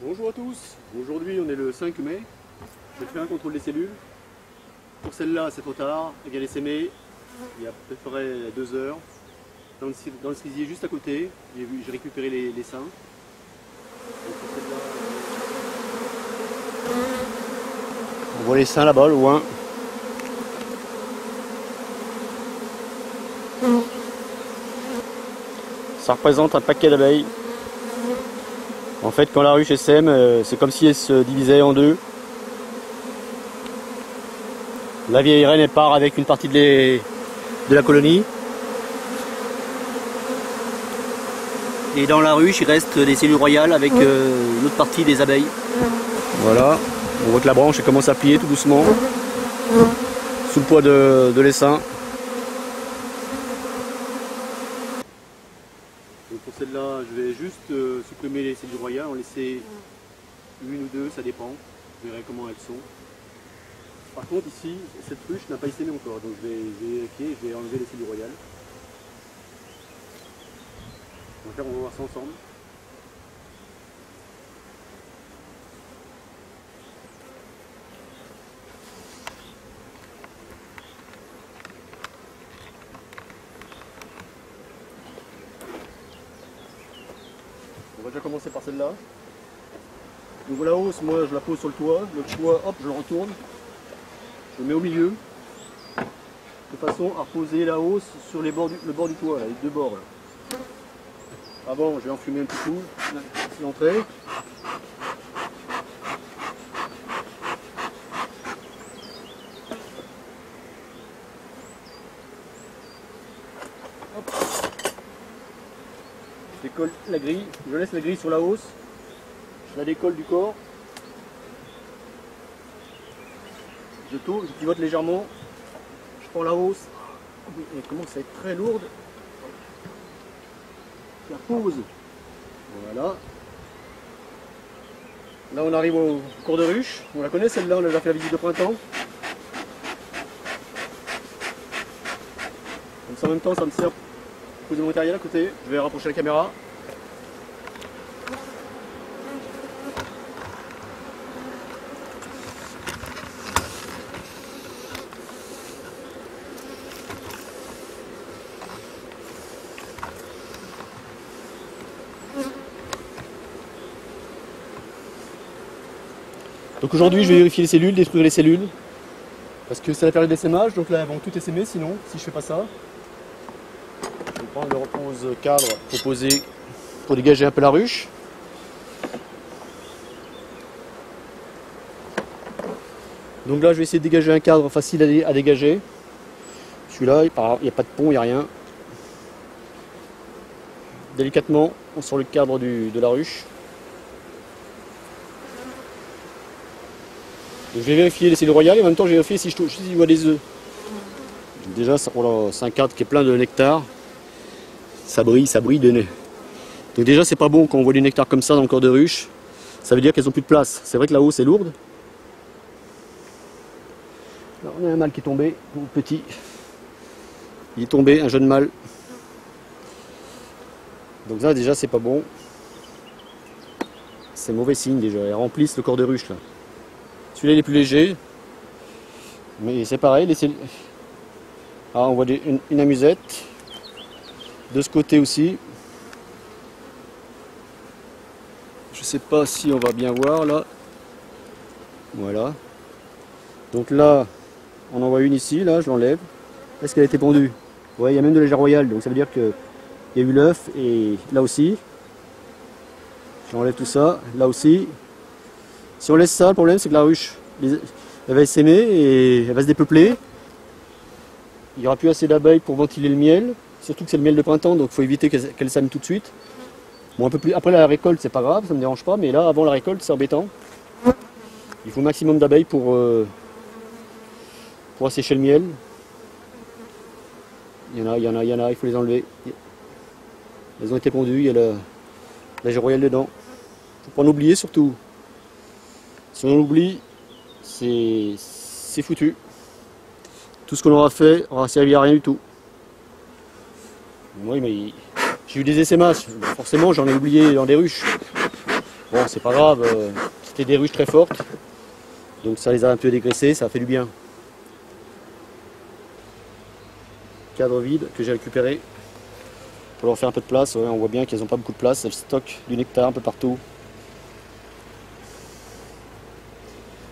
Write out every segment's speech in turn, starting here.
Bonjour à tous, aujourd'hui on est le 5 mai, je vais faire un contrôle des cellules. Pour celle-là c'est trop tard, elle vient s'aimer il y a à peu près 2 heures. Dans le cerisier juste à côté, j'ai récupéré les seins. On voit les seins là-bas, loin. Ça représente un paquet d'abeilles. En fait, quand la ruche sème, c'est comme si elle se divisait en deux. La vieille reine elle part avec une partie de la colonie. Et dans la ruche, il reste des cellules royales avec l'autre partie des abeilles. Voilà, on voit que la branche elle commence à plier tout doucement, sous le poids de l'essaim. Donc pour celle-là, je vais juste supprimer les cellules royales, en laisser une ou deux, ça dépend. Vous verrez comment elles sont. Par contre ici, cette ruche n'a pas essaimé encore, donc je vais vérifier, je vais enlever les cellules royales. On va voir ça ensemble. On va déjà commencer par celle-là. Donc la hausse, moi je la pose sur le toit. Le toit, hop, je le retourne. Je le mets au milieu. De façon à reposer la hausse sur le bord du toit, là, les deux bords. Là. Avant, je vais enfumer un petit coup l'entrée. Je décolle la grille, je laisse la grille sur la hausse, je la décolle du corps. Je tourne, je pivote légèrement, je prends la hausse, elle commence à être très lourde. Je la pose. Voilà. Là on arrive au cours de ruche. On la connaît celle-là, on a déjà fait la visite de printemps. Comme ça en même temps ça me sert pour poser mon matériel à côté. Je vais rapprocher la caméra. Donc aujourd'hui je vais vérifier les cellules, détruire les cellules. Parce que c'est la période d'essaimage, donc là elles vont toutes essaimer sinon, si je fais pas ça. Je vais prendre le repose cadre pour poser, pour dégager un peu la ruche. Donc là je vais essayer de dégager un cadre facile à dégager. Celui-là, il n'y a pas de pont, il n'y a rien. Délicatement sur le cadre de la ruche. Donc je vais vérifier les cellules royales et en même temps je vais vérifier si je vois des œufs. Déjà c'est un cadre qui est plein de nectar. Ça brille de nez. Donc déjà c'est pas bon quand on voit du nectar comme ça dans le corps de ruche. Ça veut dire qu'elles n'ont plus de place. C'est vrai que la hausse est lourde. Alors, on a un mâle qui est tombé, petit. Il est tombé, un jeune mâle. Donc là déjà c'est pas bon. C'est mauvais signe déjà. Elles remplissent le corps de ruche là. Celui-là il est plus léger, mais c'est pareil. Ah, on voit une amusette, de ce côté aussi. Je sais pas si on va bien voir là. Voilà. Donc là, on en voit une ici, là je l'enlève. Est-ce qu'elle a été pondue? Ouais, il y a même de la légère royale, donc ça veut dire qu'il y a eu l'œuf, et là aussi. J'enlève tout ça, là aussi. Si on laisse ça, le problème c'est que la ruche, elle va s'aimer et elle va se dépeupler. Il n'y aura plus assez d'abeilles pour ventiler le miel, surtout que c'est le miel de printemps, donc il faut éviter qu'elle sème tout de suite. Bon, un peu plus après la récolte, c'est pas grave, ça ne me dérange pas, mais là, avant la récolte, c'est embêtant. Il faut un maximum d'abeilles pour assécher le miel. Il y en a, il faut les enlever. Elles ont été pondues, il y a la légère royale dedans. Il ne faut pas en oublier surtout. Si on oublie, c'est foutu. Tout ce qu'on aura fait aura servi à rien du tout. Oui, mais j'ai eu des essaimages. Forcément, j'en ai oublié dans des ruches. Bon, c'est pas grave. C'était des ruches très fortes. Donc ça les a un peu dégraissées, ça a fait du bien. Cadre vide que j'ai récupéré pour leur faire un peu de place. Ouais, on voit bien qu'elles n'ont pas beaucoup de place. Elles stockent du nectar un peu partout.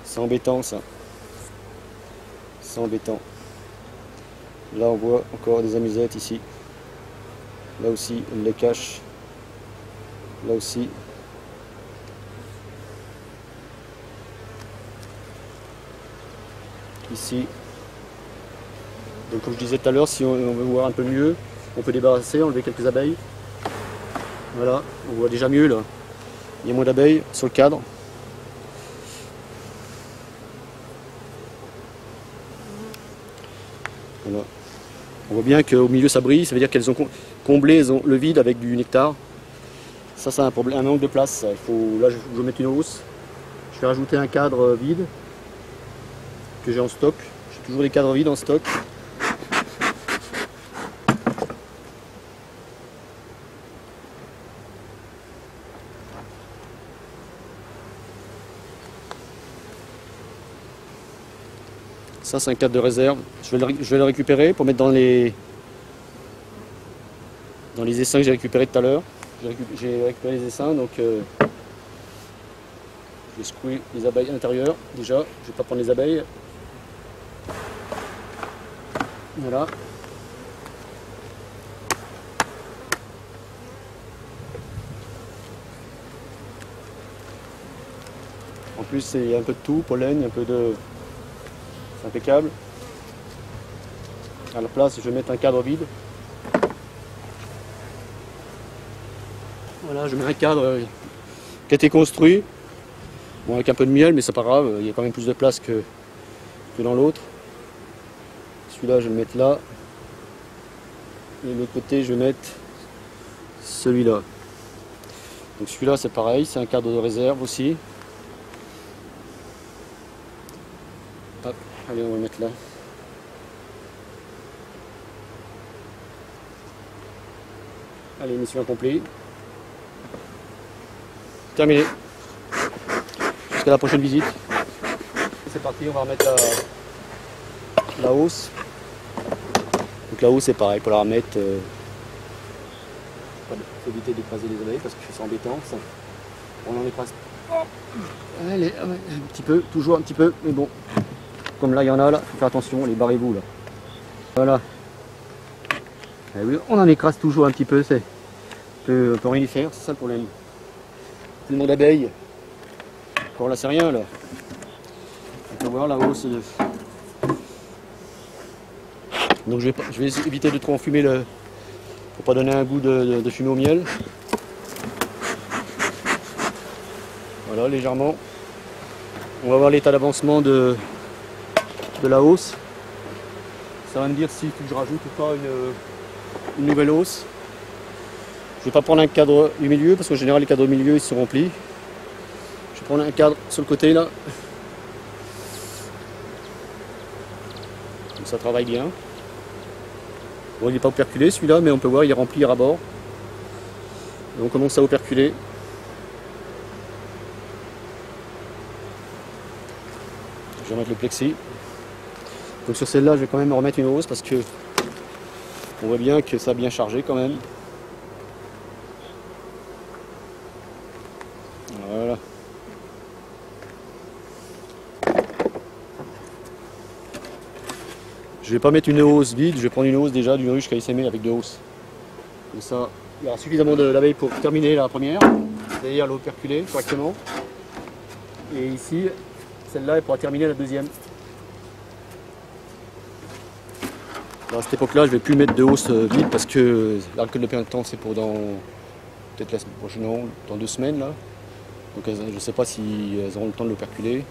C'est embêtant ça. C'est embêtant. Là on voit encore des amusettes ici. Là aussi on les cache. Là aussi. Ici. Donc comme je disais tout à l'heure, si on veut voir un peu mieux, on peut débarrasser, enlever quelques abeilles. Voilà, on voit déjà mieux là. Il y a moins d'abeilles sur le cadre. Voilà. On voit bien qu'au milieu ça brille, ça veut dire qu'elles ont comblé le vide avec du nectar. Ça c'est un problème, un manque de place. Il faut, là je vais mettre une hausse. Je vais rajouter un cadre vide que j'ai en stock. J'ai toujours des cadres vides en stock. Ça c'est un cadre de réserve. Je vais le récupérer pour mettre dans les essaims que j'ai récupérés tout à l'heure. J'ai récupéré les essaims, donc je vais secouer les abeilles à l'intérieur. Déjà, je ne vais pas prendre les abeilles. Voilà. En plus, il y a un peu de tout, pollen, un peu de... C'est impeccable. À la place, je vais mettre un cadre vide. Voilà, je mets un cadre qui a été construit. Bon, avec un peu de miel, mais c'est pas grave, il y a quand même plus de place que dans l'autre. Celui-là, je vais le mettre là. Et de l'autre côté, je vais mettre celui-là. Donc celui-là, c'est pareil, c'est un cadre de réserve aussi. Hop, allez, on va le mettre là. Allez, mission accomplie. Terminé. Jusqu'à la prochaine visite. C'est parti, on va remettre la hausse. Donc la hausse c'est pareil, pour la remettre. Il faut éviter d'écraser les abeilles parce que c'est embêtant. Ça. On en écrase. Allez, un petit peu, toujours un petit peu, mais bon. Comme là il y en a là, faut faire attention, les barrez-vous là. Voilà. Eh oui, on en écrase toujours un petit peu, on peut rien y faire, c'est ça le problème. Tellement d'abeilles. Encore là c'est rien là. On peut voir la hausse. Donc je vais éviter de trop enfumer pour pas donner un goût de fumée au miel. Voilà, légèrement. On va voir l'état d'avancement de la hausse. Ça va me dire s'il faut que je rajoute ou pas une nouvelle hausse. Je vais pas prendre un cadre du milieu parce qu'en général les cadres du milieu ils sont remplis. Je vais prendre un cadre sur le côté là. Donc ça travaille bien. Bon, il n'est pas operculé celui-là, mais on peut voir il est rempli à bord. Et on commence à operculer. Je vais remettre le plexi. Donc sur celle-là, je vais quand même remettre une hausse parce que on voit bien que ça a bien chargé quand même. Voilà. Je vais pas mettre une hausse vide, je vais prendre une hausse déjà d'une ruche qui a essaimé avec deux hausses. Comme ça, il y aura suffisamment d'abeilles pour terminer la première, c'est-à-dire l'operculer correctement. Et ici, celle-là, elle pourra terminer la deuxième. Alors à cette époque-là, je ne vais plus mettre de hausse vide parce que la récolte de printemps, c'est pour dans peut-être la semaine prochaine, non, dans 2 semaines là. Donc je ne sais pas si elles auront le temps de l'operculer.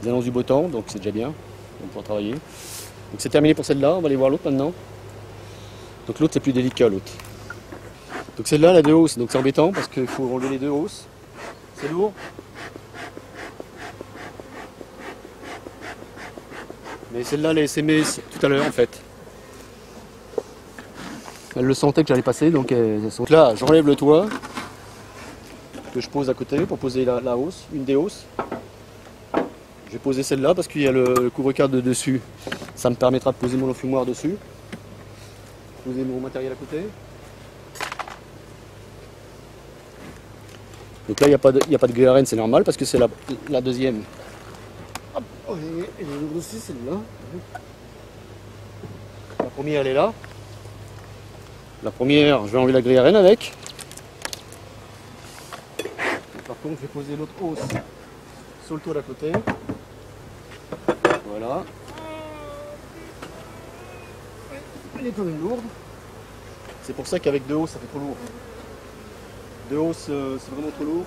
Ils annoncent du beau temps, donc c'est déjà bien. On pourra travailler. Donc c'est terminé pour celle-là, on va aller voir l'autre maintenant. Donc l'autre c'est plus délicat l'autre. Donc celle-là elle a 2 hausses, donc c'est embêtant parce qu'il faut enlever les 2 hausses. C'est lourd. Mais celle-là elle a essaimé tout à l'heure en fait. Elle le sentait que j'allais passer, donc là j'enlève le toit que je pose à côté pour poser la hausse, une des hausses. Je vais poser celle-là parce qu'il y a le couvre-cadre dessus. Ça me permettra de poser mon enfumoir dessus. Poser mon matériel à côté. Donc là il n'y a pas de grille à renne, c'est normal parce que c'est la deuxième. Hop, oh, elle est aussi celle-là. La première elle est là. La première, je vais enlever la grille à renne avec. Par contre, je vais poser l'autre hausse sur le toit d'à côté. Voilà. Elle est quand même lourde. C'est pour ça qu'avec deux hausses, ça fait trop lourd. Deux hausses, c'est vraiment trop lourd.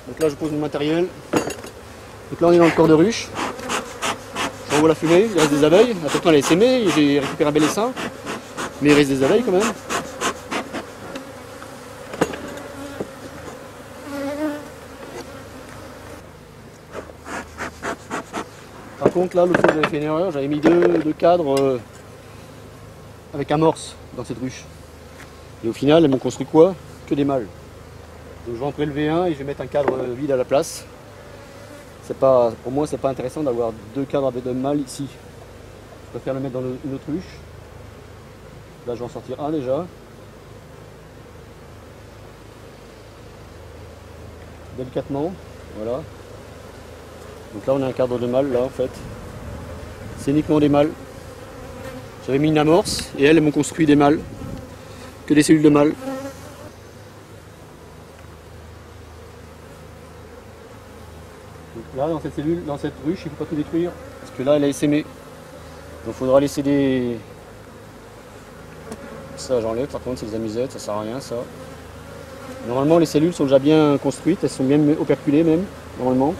Donc là, je pose mon matériel. Donc là, on est dans le corps de ruche. J'envoie la fumée, il reste des abeilles. Attention, elle est sémée, j'ai récupéré un bel essaim. Mais il reste des abeilles quand même. Par contre là, l'autre fois j'avais fait une erreur, j'avais mis deux cadres avec amorce dans cette ruche. Et au final, elles m'ont construit quoi? Que des mâles. Donc je vais en prélever un et je vais mettre un cadre vide à la place. Pour moi, c'est pas intéressant d'avoir deux cadres avec deux mâles ici. Je préfère le mettre dans une autre ruche. Là, je vais en sortir un déjà. Délicatement, voilà. Donc là, on a un cadre de mâle, là, en fait. C'est uniquement des mâles. J'avais mis une amorce, et elles m'ont construit des mâles. Que des cellules de mâles. Donc là, dans cette cellule, dans cette ruche, il ne faut pas tout détruire. Parce que là, elle est essaimée. Donc il faudra laisser des... Ça j'enlève, par contre c'est des amusettes, ça sert à rien ça. Normalement les cellules sont déjà bien construites, elles sont bien operculées même, normalement.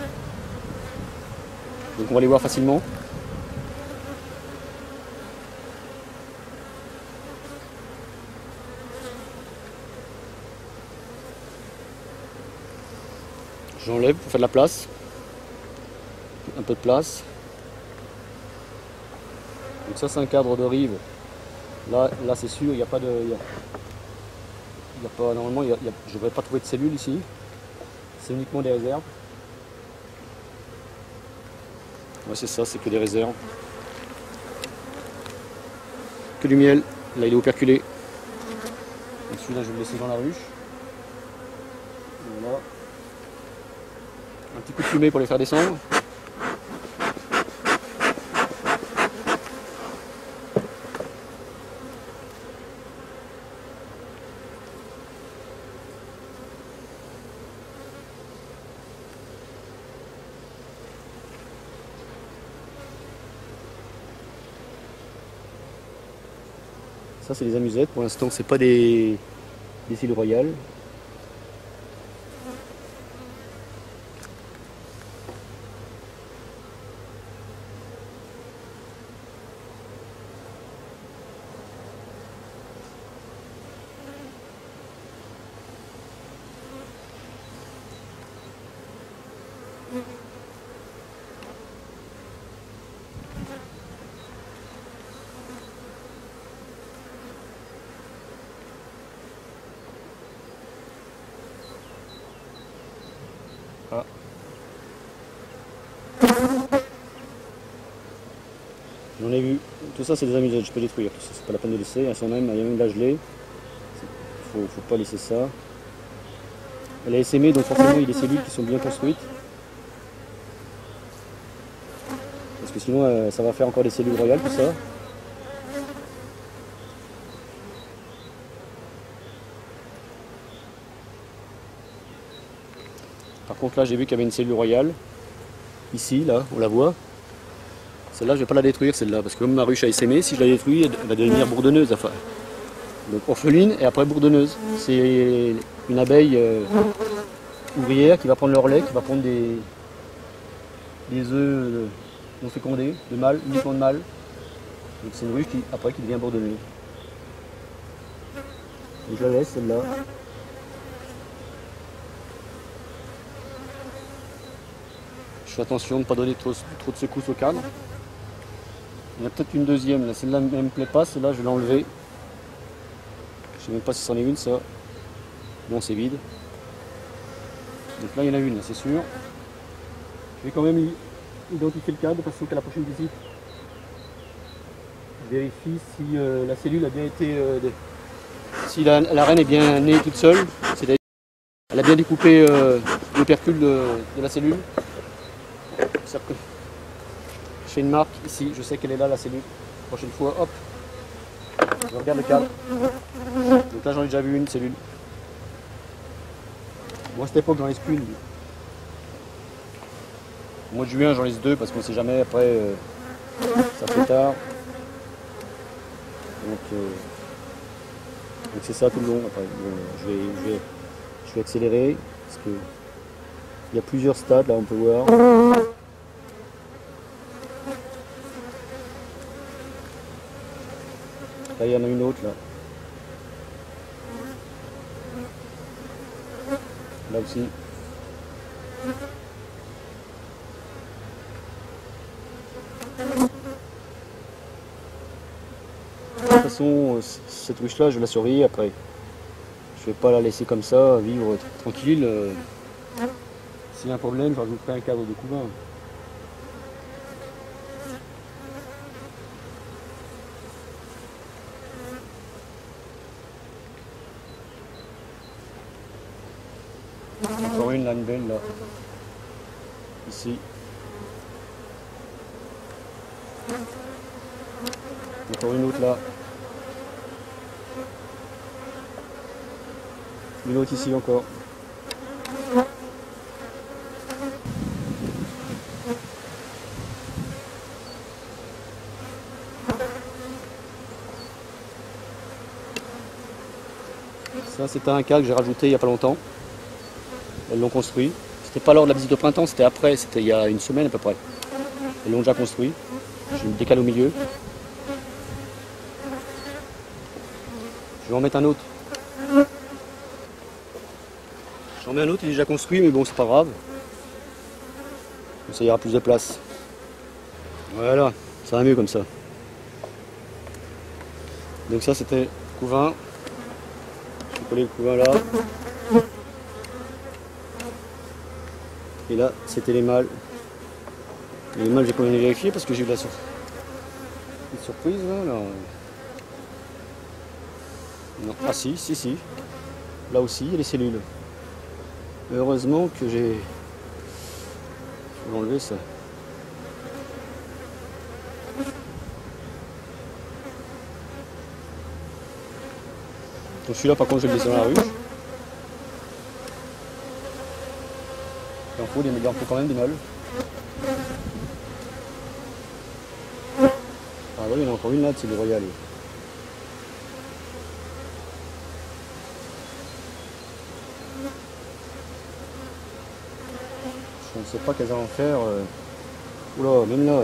Donc on va les voir facilement. J'enlève pour faire de la place. Un peu de place. Donc ça c'est un cadre de rive. Là c'est sûr, il n'y a pas de... normalement, je ne devrais pas trouver de cellules ici. C'est uniquement des réserves. Ouais, c'est ça, c'est que des réserves. Que du miel. Là, il est operculé. Donc celui-là, je vais le laisser dans la ruche. Voilà. Un petit coup de fumée pour les faire descendre. Ça c'est des amusettes, pour l'instant c'est pas des cellules royales. Ah. J'en ai vu. Tout ça c'est des amusettes, je peux détruire. Tout ça c'est pas la peine de laisser. Elles sont même, il y a même de la gelée. Faut pas laisser ça. Elle est essaimée donc forcément il y a des cellules qui sont bien construites. Parce que sinon ça va faire encore des cellules royales tout ça. Par contre là j'ai vu qu'il y avait une cellule royale. Ici, là, on la voit. Celle-là je vais pas la détruire celle-là, parce que comme ma ruche a essaimé, si je la détruis, elle va devenir bourdonneuse. Enfin. Donc orpheline et après bourdonneuse. C'est une abeille ouvrière qui va prendre leur lait, qui va prendre des œufs non fécondés, de mâles, uniquement de mâles. Donc c'est une ruche qui après qui devient bourdonneuse. Donc je la laisse celle-là. Je fais attention de ne pas donner trop de secousses au cadre. Il y en a peut-être une deuxième, celle-là ne me plaît pas, celle-là je vais l'enlever. Je sais même pas si c'en est une ça. Non, c'est vide. Donc là il y en a une, c'est sûr. Je vais quand même identifier le cadre de façon qu'à la prochaine visite, je vérifie si la cellule a bien été... si la reine est bien née toute seule, c'est-à-dire elle a bien découpé l'opercule de la cellule. Je fais une marque ici, je sais qu'elle est là la cellule. La prochaine fois, hop, je regarde le cadre. Donc là j'en ai déjà vu une cellule. Moi à cette époque j'en laisse qu'une. Au mois de juin j'en laisse deux parce qu'on ne sait jamais après ça fait tard. Donc c'est ça tout le long. Après, bon, je vais accélérer parce que il y a plusieurs stades là on peut voir. Là il y en a une autre là. Là aussi. De toute façon, cette ruche là je vais la surveiller après. Je vais pas la laisser comme ça, vivre tranquille. S'il y a un problème, je rajouterai un cadre de couvain. Encore une là, une belle là. Ici. Encore une autre là. Une autre ici encore. Ça c'était un cas que j'ai rajouté il n'y a pas longtemps. Elles l'ont construit. C'était pas lors de la visite de printemps, c'était après, c'était il y a une semaine à peu près. Elles l'ont déjà construit. Je me décale au milieu. Je vais en mettre un autre. J'en mets un autre, il est déjà construit, mais bon, c'est pas grave. Ça ira plus de place. Voilà, ça va mieux comme ça. Donc ça, c'était le couvain. Je vais coller le couvain là. Et là, c'était les mâles. Les mâles, j'ai quand même vérifié parce que j'ai eu la surprise là. Non. Ah si. Là aussi, il y a les cellules. Heureusement que j'ai... Je vais enlever ça. Donc celui-là, par contre, je vais le laisser dans la ruche. Il en faut quand même des mâles. Ah oui, il y en a encore une là, c'est le royal. Je ne sais pas qu'elles vont en faire. Oula, même là.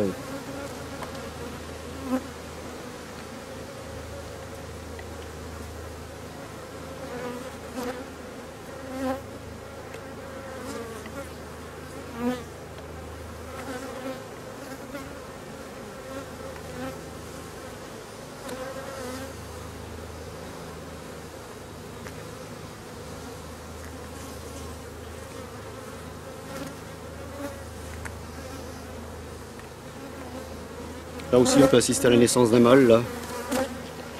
Là aussi on peut assister à la naissance d'un mâle là.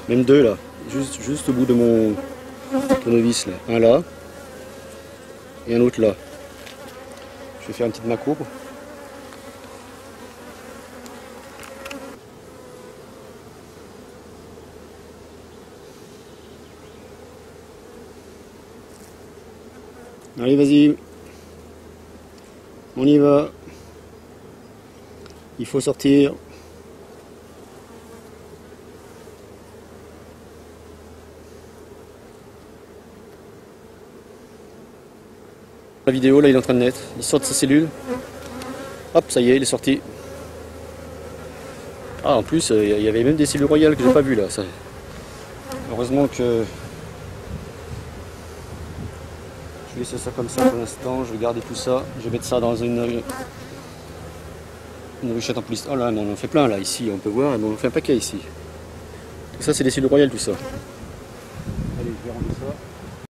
Même deux là. Juste au bout de mon tournevis là. Un là. Et un autre là. Je vais faire une petite macro. Allez vas-y. On y va. Il faut sortir. La vidéo là il est en train de naître, il sort de sa cellule, hop ça y est il est sorti. Ah en plus il y avait même des cellules royales que j'ai pas vues là. Ça... Heureusement que je vais laisser ça comme ça pour l'instant, je vais garder tout ça, je vais mettre ça dans une ruchette en polystyrène. Oh là on en fait plein là ici, on peut voir, on en fait un paquet ici. Tout ça c'est des cellules royales tout ça. Allez. vais ranger ça.